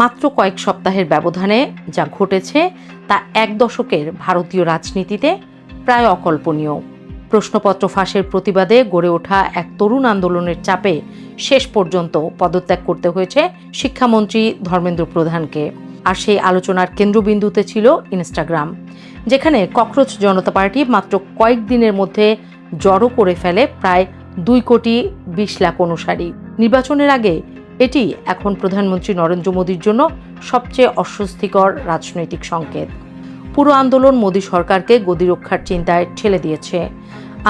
মাত্র কয়েক সপ্তাহের ব্যবধানে যা ঘটেছে তা এক দশকের ভারতীয় রাজনীতিতে প্রায় অকল্পনীয়। প্রশ্নপত্র ফাঁসের প্রতিবাদে গড়ে ওঠা এক তরুণ আন্দোলনের চাপে শেষ পর্যন্ত পদত্যাগ করতে হয়েছে শিক্ষামন্ত্রী ধর্মেন্দ্র প্রধানকে। আর সেই আলোচনার কেন্দ্রবিন্দুতে ছিল ইনস্টাগ্রাম, যেখানে ককরোচ জনতা পার্টি মাত্র কয়েকদিনের মধ্যে জড়ো করে ফেলে প্রায় 2,20 লাখ অনুসারী। নির্বাচনের আগে এটি এখন প্রধানমন্ত্রী নরেন্দ্র মোদীর জন্য সবচেয়ে অস্বস্তিকর রাজনৈতিক সংকেত। পুরো আন্দোলন মোদী সরকারকে গদি রক্ষার চিন্তায় ঠেলে দিয়েছে।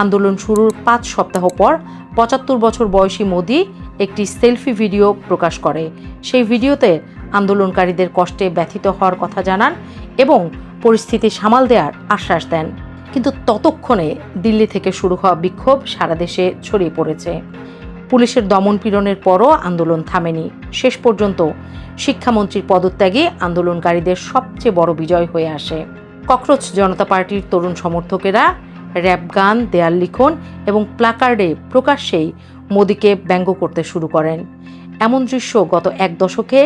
আন্দোলন শুরুর 5 সপ্তাহ পর 75 বছর বয়সী মোদী একটি সেলফি ভিডিও প্রকাশ করে। সেই ভিডিওতে আন্দোলনকারীদের কষ্টে ব্যথিত হওয়ার কথা জানান এবং পরিস্থিতি সামাল দেওয়ার আশ্বাস দেন। কিন্তু ততক্ষণে দিল্লি থেকে শুরু হওয়া বিক্ষোভ সারা দেশে ছড়িয়ে পড়েছে। পুলিশের দমনপীড়নের পরও আন্দোলন থামেনি। শেষ পর্যন্ত শিক্ষামন্ত্রীর পদত্যাগে আন্দোলনকারীদের সবচেয়ে বড় বিজয় হয়ে আসে। ককরোচ জনতা পার্টির তরুণ সমর্থকেরা র্যাপ গান, দেয়াল লিখন এবং প্লাকার্ডে প্রকাশ্যেই মোদীকে ব্যঙ্গ করতে শুরু করেন। এমন দৃশ্য গত এক দশকে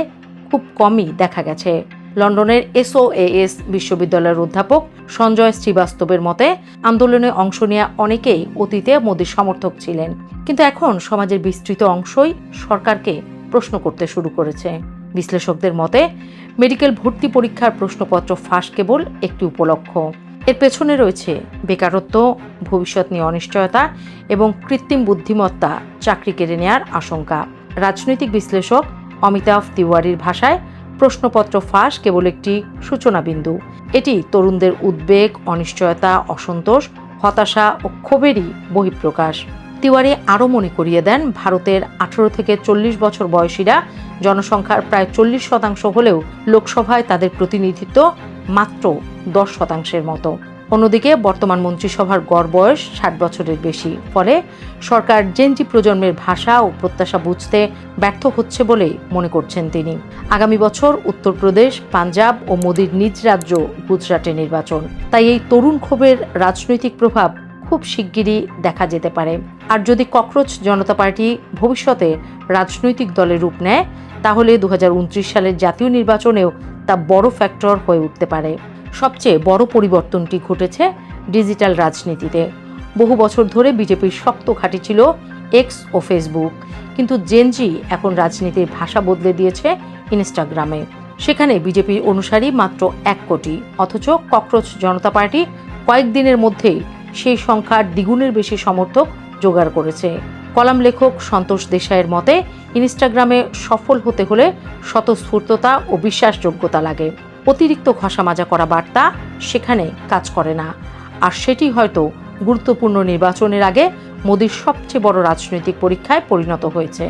খুব কমই দেখা গেছে। লন্ডনের SOAS বিশ্ববিদ্যালয়ের অধ্যাপক সঞ্জয় শ্রীবাস্তবের মতে, আন্দোলনে অংশ নেওয়া অনেকেই অতীতে মোদীর সমর্থক ছিলেন, কিন্তু এখন সমাজের বিস্তৃত অংশই সরকারকে প্রশ্ন করতে শুরু করেছে। বিশ্লেষকদের মতে, মেডিকেল ভর্তি পরীক্ষার প্রশ্নপত্র ফাঁস কেবল একটি উপলক্ষ। এর পেছনে রয়েছে বেকারত্ব, ভবিষ্যৎ নিয়ে অনিশ্চয়তা এবং কৃত্রিম বুদ্ধিমত্তা চাকরি কেড়ে নেওয়ার আশঙ্কা। রাজনৈতিক বিশ্লেষক অমিতাভ তিওয়ারির ভাষায়, প্রশ্নপত্র ফাঁস কেবল একটি সূচনা বিন্দু। এটি তরুণদের উদ্বেগ, অনিশ্চয়তা, অসন্তোষ, হতাশা ও ক্ষোভেরই বহিঃপ্রকাশ। তিওয়ারি আরও মনে করিয়ে দেন, ভারতের 18 থেকে 40 বছর বয়সীরা জনসংখ্যার প্রায় 40% হলেও লোকসভায় তাদের প্রতিনিধিত্ব মাত্র 10%-এর মতো। অন্যদিকে বর্তমান মন্ত্রিসভার গড় বয়স 60 বছরের বেশি। ফলে সরকার জেনজি প্রজন্মের ভাষা ও প্রত্যাশা বুঝতে ব্যর্থ হচ্ছে বলে মনে করছেন তিনি। আগামী বছর উত্তরপ্রদেশ, পাঞ্জাব ও মোদীর নিজ রাজ্য গুজরাটে নির্বাচন। তাই এই তরুণ ক্ষোভের রাজনৈতিক প্রভাব খুব শিগগিরই দেখা যেতে পারে। আর যদি ককরোচ জনতা পার্টি ভবিষ্যতে রাজনৈতিক দলে রূপ নেয়, তাহলে 2029 সালের জাতীয় নির্বাচনেও তা বড় ফ্যাক্টর হয়ে উঠতে পারে। সবচেয়ে বড় পরিবর্তনটি ঘটেছে ডিজিটাল রাজনীতিতে। বহু বছর ধরে বিজেপির শক্ত ঘাঁটি ছিল এক্স ও ফেসবুক, কিন্তু জেনজি এখন রাজনীতির ভাষা বদলে দিয়েছে ইনস্টাগ্রামে। সেখানে বিজেপির অনুসারী মাত্র 1 কোটি, অথচ ককরোচ জনতা পার্টি কয়েকদিনের মধ্যেই সেই সংখ্যার দ্বিগুণের বেশি সমর্থক জোগাড় করেছে। কলাম লেখক সন্তোষ দেশাইয়ের মতে, ইনস্টাগ্রামে সফল হতে হলে স্বতঃস্ফূর্ততা ও বিশ্বাসযোগ্যতা লাগে। অতিরিক্ত ঘষামাজা করা বার্তা সেখানে কাজ করে না। আর সেটি হয়তো গুরুত্বপূর্ণ নির্বাচনের আগে মোদীর সবচেয়ে বড় রাজনৈতিক পরীক্ষায় পরিণত হয়েছে।